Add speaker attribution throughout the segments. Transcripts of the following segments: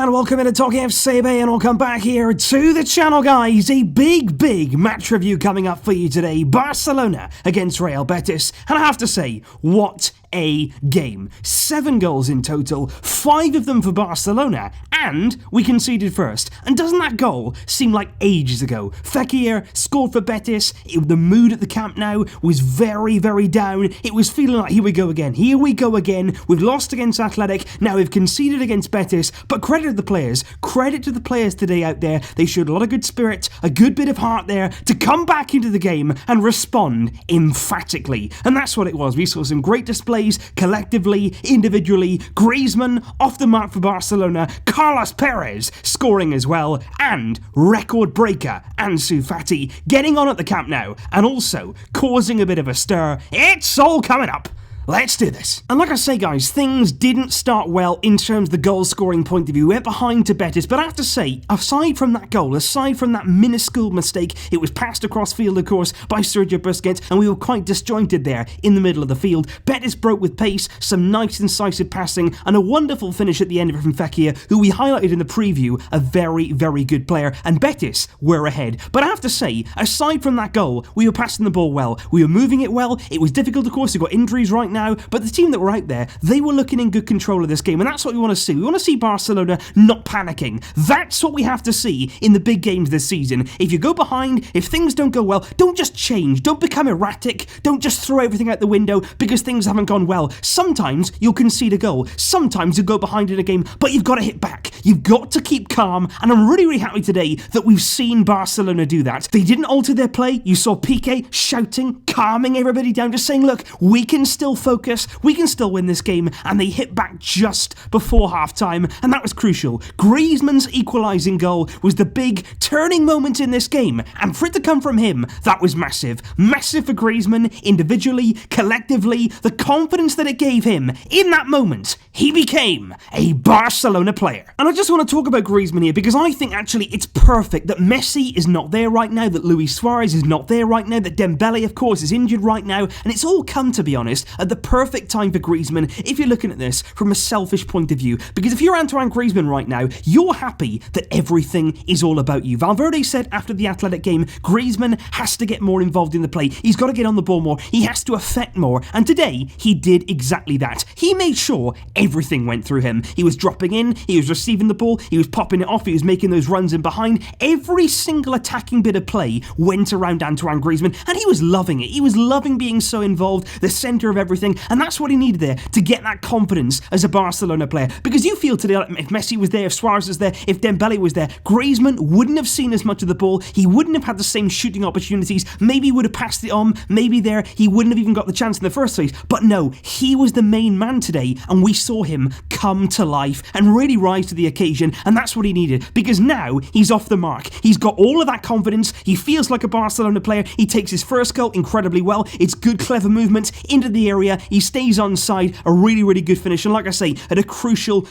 Speaker 1: and welcome into TalkFCB and welcome back here to the channel, guys. A big match review coming up for you today. Barcelona against Real Betis, and I have to say, what a game. 7 goals in total, 5 of them for Barcelona, and we conceded first. And doesn't that goal seem like ages ago? Fekir scored for Betis. The mood at the Camp Nou was very down. It was feeling like, here we go again. We've lost against Athletic, now we've conceded against Betis, but credit to the players. Credit to the players today out there. They showed a lot of good spirit, a good bit of heart there to come back into the game and respond emphatically. And that's what it was. We saw some great displays collectively, individually. Griezmann off the mark for Barcelona, Carles Pérez scoring as well, and record breaker Ansu Fati getting on at the Camp Nou and also causing a bit of a stir. It's all coming up. Let's do this. And like I say, guys, things didn't start well in terms of the goal scoring point of view. We went behind to Betis, but I have to say, aside from that goal, aside from that minuscule mistake, it was passed across field, of course, by Sergio Busquets, and we were quite disjointed there in the middle of the field. Betis broke with pace, some nice incisive passing, and a wonderful finish at the end of it from Fekir, who we highlighted in the preview, a very good player, and Betis were ahead. But I have to say, aside from that goal, we were passing the ball well, we were moving it well. It was difficult, of course, we've got injuries right now, but the team that were out there, they were looking in good control of this game, and that's what we want to see. We want to see Barcelona not panicking. That's what we have to see in the big games this season. If you go behind, if things don't go well, don't just change, don't become erratic, don't just throw everything out the window because things haven't gone well. Sometimes you'll concede a goal, sometimes you'll go behind in a game, but you've got to hit back. You've got to keep calm, and I'm really happy today that we've seen Barcelona do that. They didn't alter their play. You saw Piqué shouting, calming everybody down, just saying, look, we can still focus, we can still win this game, and they hit back just before half-time, and that was crucial. Griezmann's equalizing goal was the big turning moment in this game, and for it to come from him, that was massive. Massive for Griezmann, individually, collectively, the confidence that it gave him. In that moment, he became a Barcelona player. And I just want to talk about Griezmann here, because I think actually it's perfect that Messi is not there right now, that Luis Suárez is not there right now, that Dembele, of course, is injured right now, and it's all come, to be honest, at the perfect time for Griezmann if you're looking at this from a selfish point of view. Because if you're Antoine Griezmann right now, you're happy that everything is all about you. Valverde said after the Athletic game, Griezmann has to get more involved in the play. He's got to get on the ball more. He has to affect more. And today, he did exactly that. He made sure everything went through him. He was dropping in, he was receiving the ball, he was popping it off, he was making those runs in behind. Every single attacking bit of play went around Antoine Griezmann, and he was loving it. He was loving being so involved, the centre of everything, and that's what he needed there to get that confidence as a Barcelona player. Because you feel today, like if Messi was there, if Suárez was there, if Dembele was there, Griezmann wouldn't have seen as much of the ball, he wouldn't have had the same shooting opportunities, maybe he would have passed it on, maybe there he wouldn't have even got the chance in the first place. But no, he was the main man today, and we saw him come to life and really rise to the occasion, and that's what he needed, because now he's off the mark. He's got all of that confidence, he feels like a Barcelona player, he takes his first goal incredibly well, it's good clever movement into the area, he stays onside, a really good finish, and like I say, at a crucial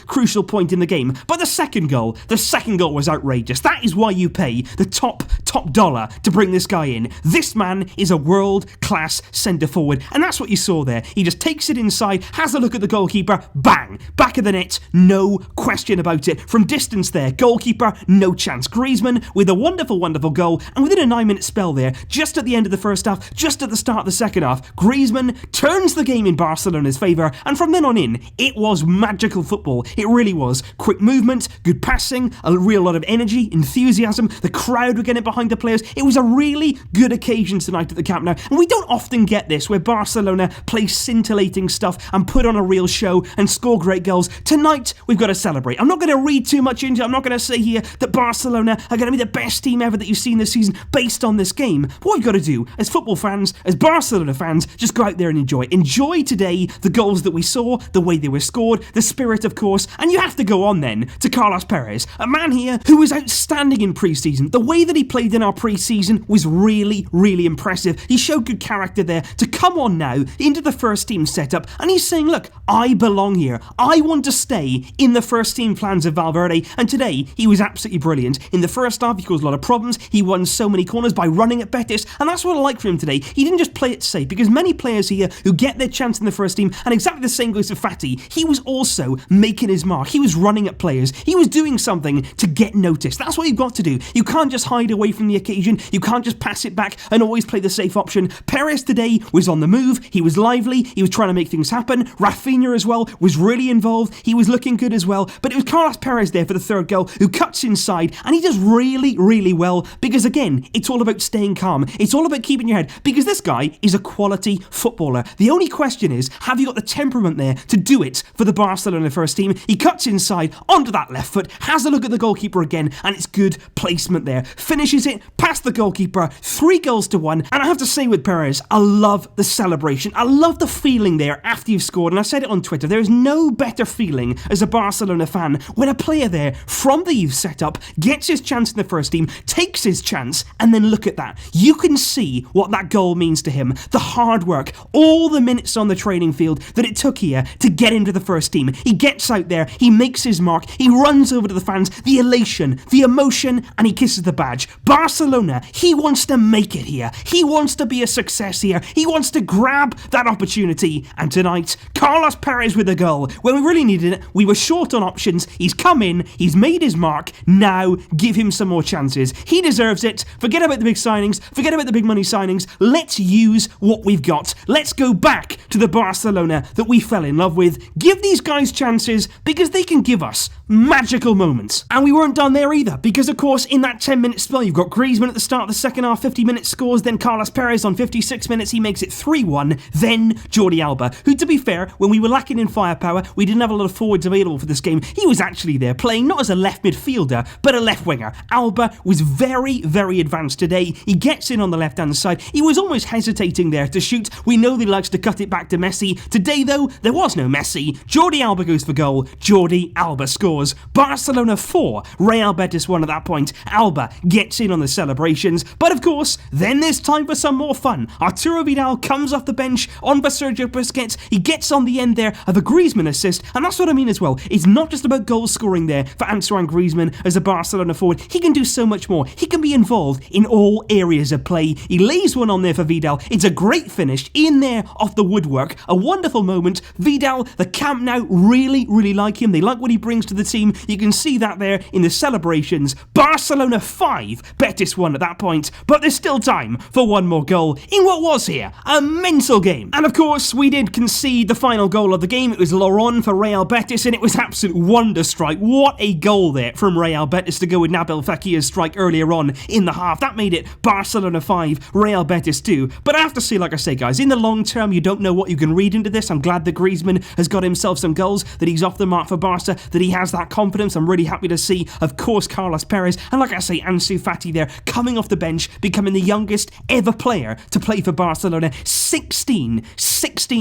Speaker 1: point in the game. But the second goal was outrageous. That is why you pay the top dollar to bring this guy in. This man is a world-class centre-forward, and that's what you saw there. He just takes it inside, has a look at the goalkeeper, bang, back of the net, no question about it. From distance there, goalkeeper, no chance. Griezmann with a wonderful goal, and within a 9-minute spell there, just at the end of the first half, just at the start of the second half, Griezmann turns the game in Barcelona's favour, and from then on in, it was magical football. It really was. Quick movement, good passing, a real lot of energy, enthusiasm, the crowd were getting behind the players. It was a really good occasion tonight at the Camp Nou, and we don't often get this, where Barcelona play scintillating stuff and put on a real show and score great goals. Tonight, we've got to celebrate. I'm not going to read too much into it. I'm not going to say here that Barcelona are going to be the best team ever that you've seen this season based on this game. What we've got to do, as football fans, as Barcelona fans, just go out there and enjoy. Enjoy today the goals that we saw, the way they were scored, the spirit, of course, and you have to go on then to Carles Pérez, a man here who was outstanding in pre-season. The way that he played in our pre-season was really impressive. He showed good character there to come on now into the first team setup, and he's saying, look, I belong here. I want one to stay in the first team plans of Valverde, and today he was absolutely brilliant. In the first half, he caused a lot of problems. He won so many corners by running at Betis, and that's what I like from him today. He didn't just play it safe, because many players here who get their chance in the first team, and exactly the same goes to Fati, he was also making his mark. He was running at players. He was doing something to get noticed. That's what you've got to do. You can't just hide away from the occasion. You can't just pass it back and always play the safe option. Perez today was on the move. He was lively. He was trying to make things happen. Rafinha as well was really involved. He was looking good as well. But it was Carles Pérez there for the third goal who cuts inside, and he does really, really well, because again, it's all about staying calm. It's all about keeping your head, because this guy is a quality footballer. The only question is, have you got the temperament there to do it for the Barcelona first team? He cuts inside onto that left foot, has a look at the goalkeeper again, and it's good placement there. Finishes it past the goalkeeper, 3-1, and I have to say with Perez, I love the celebration. I love the feeling there after you've scored, and I said it on Twitter, there is no better feeling as a Barcelona fan when a player there from the youth setup gets his chance in the first team, takes his chance, and then look at that. You can see what that goal means to him. The hard work, all the minutes on the training field that it took here to get into the first team. He gets out there, he makes his mark, he runs over to the fans, the elation, the emotion, and he kisses the badge. Barcelona, he wants to make it here. He wants to be a success here. He wants to grab that opportunity. And tonight, Carles Pérez with a goal. When we really needed it, we were short on options. He's come in, he's made his mark. Now, give him some more chances. He deserves it. Forget about the big signings. Forget about the big money signings. Let's use what we've got. Let's go back to the Barcelona that we fell in love with. Give these guys chances, because they can give us magical moments. And we weren't done there either, because of course in that 10-minute spell you've got Griezmann at the start of the second half, 50 minutes scores, then Carles Pérez on 56 minutes, he makes it 3-1, then Jordi Alba, who to be fair, when we were lacking in firepower, we didn't have a lot of forwards available for this game, he was actually there playing not as a left midfielder, but a left winger. Alba was very, very advanced today. He gets in on the left-hand side. He was almost hesitating there to shoot. We know that he likes to cut it back to Messi. Today though, there was no Messi. Jordi Alba goes for goal. Jordi Alba scores. Barcelona 4, Real Betis 1 at that point. Alba gets in on the celebrations, but of course, then there's time for some more fun. Arturo Vidal comes off the bench on Sergio Busquets. He gets on the end there of a Griezmann assist, and that's what I mean as well. It's not just about goal scoring there for Antoine Griezmann as a Barcelona forward. He can do so much more. He can be involved in all areas of play. He lays one on there for Vidal. It's a great finish in there off the woodwork. A wonderful moment. Vidal, the Camp Nou really, really like him. They like what he brings to the team. You can see that there in the celebrations. Barcelona 5, Betis 1 at that point, but there's still time for one more goal in what was here a mental game. And of course, we did concede the final goal of the game. It was Loren for Real Betis, and it was absolute wonder strike. What a goal there from Real Betis to go with Nabil Fekir's strike earlier on in the half. That made it Barcelona 5, Real Betis 2. But I have to say, like I say, guys, in the long term, you don't know what you can read into this. I'm glad that Griezmann has got himself some goals, that he's off the mark for Barca, that he has that confidence. I'm really happy to see, of course, Carles Pérez, and like I say, Ansu Fati there, coming off the bench, becoming the youngest ever player to play for Barcelona, 16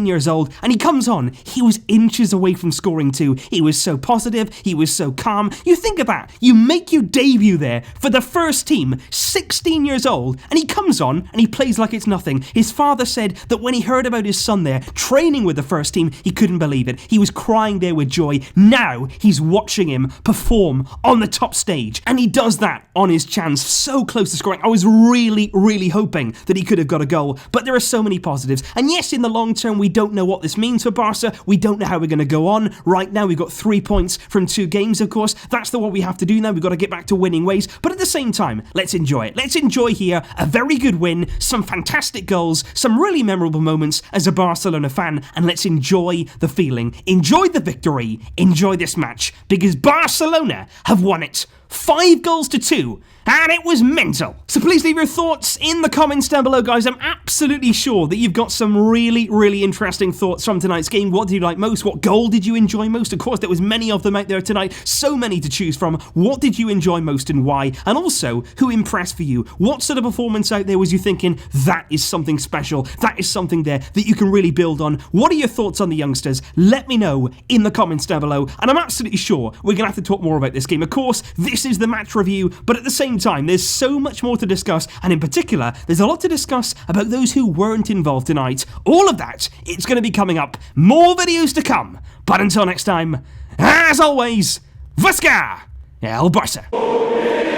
Speaker 1: years old, and he comes on. He was inches away from scoring too. He was so positive, he was so calm. You think of that, you make your debut there for the first team, 16 years old, and he comes on and he plays like it's nothing. His father said that when he heard about his son there training with the first team, he couldn't believe it. He was crying there with joy. Now he's watching him perform on the top stage, and he does that on his chance, so close to scoring. I was really, really hoping that he could have got a goal, but there are so many positives. And yes, in the long term, we don't know what this means for Barca. We don't know how we're going to go on. Right now, we've got 3 points from 2 games, of course. That's what we have to do now. We've got to get back to winning ways. But at the same time, let's enjoy it. Let's enjoy here a very good win, some fantastic goals, some really memorable moments as a Barcelona fan, and let's enjoy the feeling. Enjoy the victory. Enjoy this match, because Barcelona have won it 5-2, and it was mental. So please leave your thoughts in the comments down below, guys. I'm absolutely sure that you've got some really, really interesting thoughts from tonight's game. What did you like most? What goal did you enjoy most? Of course, there was many of them out there tonight, so many to choose from. What did you enjoy most and why? And also, who impressed for you? What sort of performance out there was you thinking, that is something special, that is something there that you can really build on? What are your thoughts on the youngsters? Let me know in the comments down below, and I'm absolutely sure we're going to have to talk more about this game. Of course, this this is the match review, but at the same time, there's so much more to discuss, and in particular, there's a lot to discuss about those who weren't involved tonight. All of that, it's going to be coming up. More videos to come. But until next time, as always, Vasca El Barça.